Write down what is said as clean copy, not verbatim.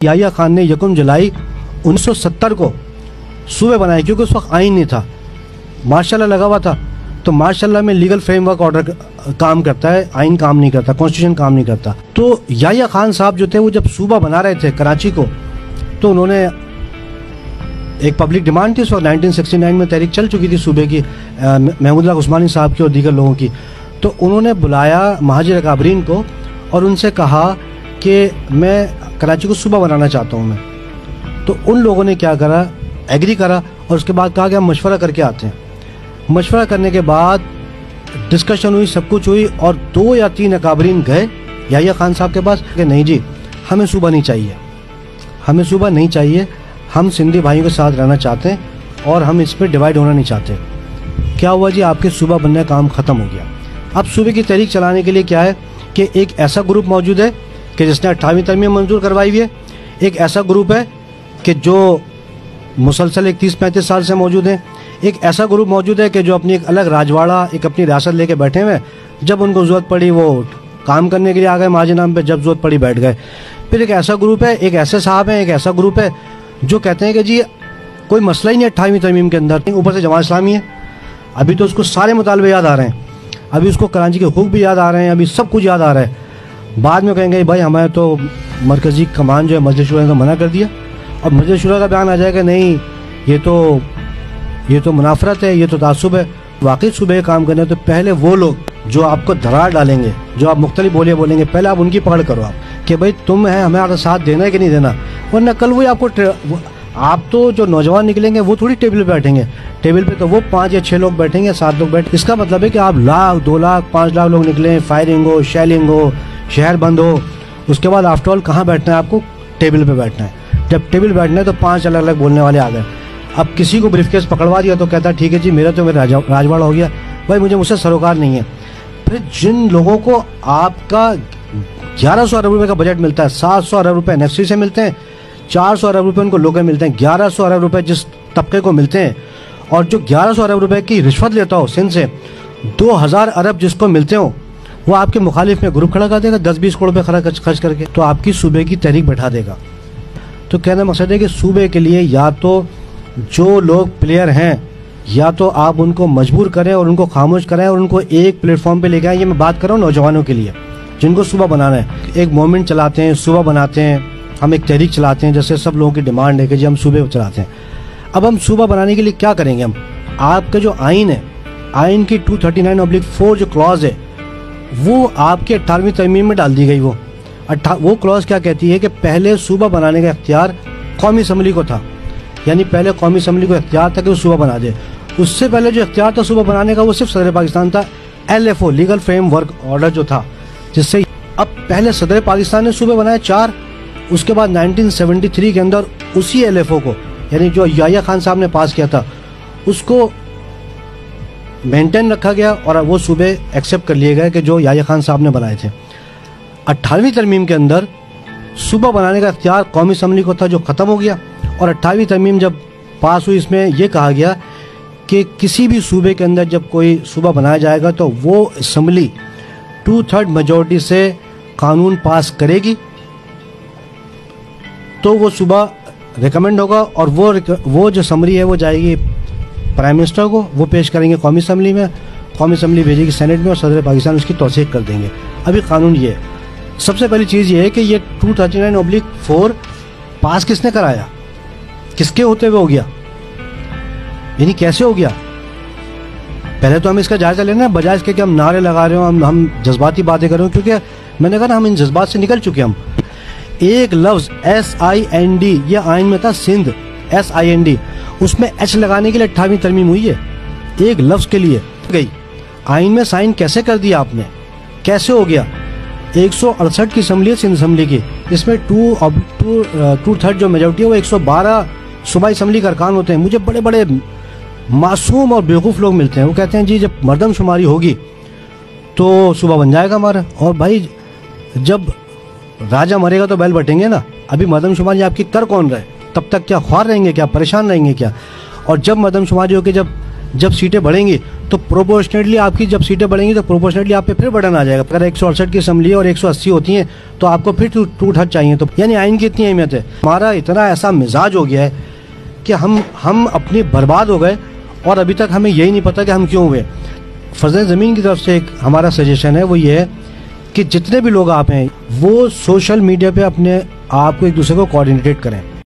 याहिया खान ने 1 जुलाई 1970 को सूबे बनाए, क्योंकि उस वक्त आइन नहीं था, मार्शल लगा हुआ था। तो मार्शल में लीगल फ्रेमवर्क ऑर्डर काम करता है, आइन काम नहीं करता, कॉन्स्टिट्यूशन काम नहीं करता। तो याहिया खान साहब जो थे वो जब सूबा बना रहे थे कराची को, तो उन्होंने एक पब्लिक डिमांड थी उस वक्त 1969 में तहरीक चल चुकी थी सूबे की, महमूद उस्मानी साहब की और दीगर लोगों की। तो उन्होंने बुलाया महाजिर अकाबरीन को और उनसे कहा कि मैं कराची को सूबा बनाना चाहता हूँ मैं। तो उन लोगों ने क्या करा, एग्री करा और उसके बाद कहा कि हम मशवरा करके आते हैं। मशवरा करने के बाद डिस्कशन हुई, सब कुछ हुई और 2 या 3 अकाबरीन गए याहिया खान साहब के पास कि नहीं जी, हमें सूबा नहीं चाहिए, हमें सूबा नहीं चाहिए, हम सिंधी भाइयों के साथ रहना चाहते हैं और हम इस पर डिवाइड होना नहीं चाहते। क्या हुआ जी, आपके सूबा बनने का काम ख़त्म हो गया। अब सूबे की तहरीक चलाने के लिए क्या है कि एक ऐसा ग्रुप मौजूद है कि जिसने 28वीं तरमीम मंजूर करवाई हुई है, एक ऐसा ग्रुप है कि जो मुसलसल 31-35 साल से मौजूद है, एक ऐसा ग्रुप मौजूद है कि जो अपनी एक अलग राजवाड़ा, एक अपनी रियासत लेके बैठे हुए, जब उनको ज़रूरत पड़ी वो काम करने के लिए आ गए माजी नाम पे, जब ज़रूरत पड़ी बैठ गए। फिर एक ऐसा ग्रुप है, एक ऐसे साहब हैं, एक ऐसा ग्रुप है जो कहते हैं कि जी कोई मसला ही नहीं 28वीं तरमीम के अंदर, ऊपर से जमात इस्लामी है। अभी तो उसको सारे मुतालबे याद आ रहे हैं, अभी उसको कराची के हुक्म भी याद आ रहे हैं, अभी सब कुछ याद आ रहा है। बाद में कहेंगे भाई हमारे तो मरकज़ी कमान जो है मजलिस शुरा ने तो मना कर दिया, और मजलिस शुरा का बयान आ जाएगा नहीं ये तो मुनाफरत है, ये तो तासुब है। वाकई सूबे काम करने तो पहले वो लोग जो आपको धरार डालेंगे, जो आप मुख्तलिफ बोलियाँ बोलेंगे, पहले आप उनकी पकड़ करो आप कि भाई तुम है हमें आपका साथ देना है कि नहीं देना, वरना कल वही आपको आप तो जो नौजवान निकलेंगे वो थोड़ी टेबल पे बैठेंगे, टेबल पे तो वो 5 या 6 लोग बैठेंगे, 7 लोग बैठे। इसका मतलब है कि आप 1 लाख 2 लाख 5 लाख लोग निकले, फायरिंग हो, शेलिंग हो, शहर बंद हो, उसके बाद आफ्टर ऑल कहाँ बैठना है आपको, टेबल पे बैठना है। जब टेबल बैठना है तो 5 अलग अलग बोलने वाले आ गए। अब किसी को ब्रीफकेस पकड़वा दिया तो कहता है ठीक है जी मेरा राजवाड़ा हो गया, भाई मुझसे सरोकार नहीं है। फिर जिन लोगों को आपका 1100 अरब रुपए का बजट मिलता है, 700 अरब रुपए एनएफसी से मिलते हैं, 400 अरब रुपए उनको लोगों मिलते हैं, 1100 अरब रुपए जिस तबके को मिलते हैं, और जो 1100 अरब रुपए की रिश्वत लेता हो सिंध से, 2000 अरब जिसको मिलते हो, वो आपके मुखालिफ में ग्रुप खड़ा कर देगा 10-20 करोड़ रुपए खर्च करके, तो आपकी सूबे की तहरीक बैठा देगा। तो कहना मकसद है कि सूबे के लिए या तो जो लोग प्लेयर हैं, या तो आप उनको मजबूर करें और उनको खामोश करें और उनको एक प्लेटफॉर्म पे लेके आए। ये मैं बात कर रहा हूँ नौजवानों के लिए जिनको सूबा बनाना है। एक मूवमेंट चलाते हैं, सूबा बनाते हैं, हम एक तहरीक चलाते हैं, जैसे सब लोगों की डिमांड है कि जी हम सूबे चलाते हैं। अब हम सूबा बनाने के लिए क्या करेंगे, हम आपका जो आइन है, आइन की 239/4 जो क्लॉज है वो आपके 18वीं तरमीम में डाल दी गई। वो क्लॉज क्या कहती है कि पहले सूबा बनाने का इख्तियार कौमी असम्बली को था, यानी पहले कौमी असम्बली को इख्तियार था कि वो सूबा बना दे। उससे पहले जो इख्तियार था सूबा बनाने का वो सिर्फ सदर पाकिस्तान था, LFO लीगल फ्रेमवर्क ऑर्डर जो था, जिससे अब पहले सदर पाकिस्तान ने सूबे बनाए 4, उसके बाद 1973 के अंदर उसी LFO को, यानी जो याहिया खान साहब ने पास किया था, उसको मेंटेन रखा गया और वो सूबे एक्सेप्ट कर लिए गए कि जो याहिया खान साहब ने बनाए थे। 18वीं तरमीम के अंदर सूबा बनाने का इख्तियार कौमी असम्बली को था, जो ख़त्म हो गया, और 18वीं तरमीम जब पास हुई इसमें यह कहा गया कि किसी भी सूबे के अंदर जब कोई सूबा बनाया जाएगा तो वो असम्बली 2/3 मेजॉरिटी से कानून पास करेगी, तो वो सूबा रिकमेंड होगा और वो जो समरी है वो जाएगी प्राइम मिनिस्टर को, वो पेश करेंगे कौमी असम्बली में, कौमी असम्बली भेजेगी सेनेट में और सदर पाकिस्तान उसकी तौसीक कर देंगे। अभी कानून ये है। सबसे पहली चीज़ ये है कि ये 239/4 पास किसने कराया, किसके होते हुए हो गया, यानी कैसे हो गया। पहले तो हम इसका जायजा लेना, बजाय इसके कि हम नारे लगा रहे हो, हम जज्बाती बातें कर रहे हो, क्योंकि मैंने कहा ना हम इन जज्बात से निकल चुके। हम एक लफ्ज़ SIND ये आइन में था, सिंध SIND, उसमें H लगाने के लिए 18वीं तरमीम हुई है, एक लफ्ज़ के लिए गई। आइन में साइन कैसे कर दिया आपने, कैसे हो गया। 168 की असम्बली है सिंध असम्बली की, इसमें 2/3 जो मेजोरिटी है वो 112 सूबाई असम्बली का अरकान होते हैं। मुझे बड़े बड़े मासूम और बेवकूफ़ लोग मिलते हैं, वो कहते हैं जी जब मर्दमशुमारी होगी तो सूबा बन जाएगा हमारा। और भाई जब राजा मरेगा तो बैल बटेंगे ना, अभी मर्दमशुमारी आपकी कर कौन रहे, तब तक क्या ख्वार रहेंगे, क्या परेशान रहेंगे क्या। और जब मर्दमशुमारी होकर जब जब सीटें बढ़ेंगी तो प्रोपोर्शनेटली आपकी, जब सीटें बढ़ेंगी तो प्रोपोर्शनेटली आप पे फिर बर्डन आ जाएगा। अगर 168 की असम्बली है और 180 होती है तो आपको फिर टूट हट चाहिए। तो यानी आइन की इतनी अहमियत है। हमारा इतना ऐसा मिजाज हो गया है कि हम अपने बर्बाद हो गए और अभी तक हमें यही नहीं पता कि हम क्यों हुए। फजल ज़मीन की तरफ से एक हमारा सजेशन है, वो ये है कि जितने भी लोग आप हैं वो सोशल मीडिया पे अपने आप को एक दूसरे को कोऑर्डिनेट करें।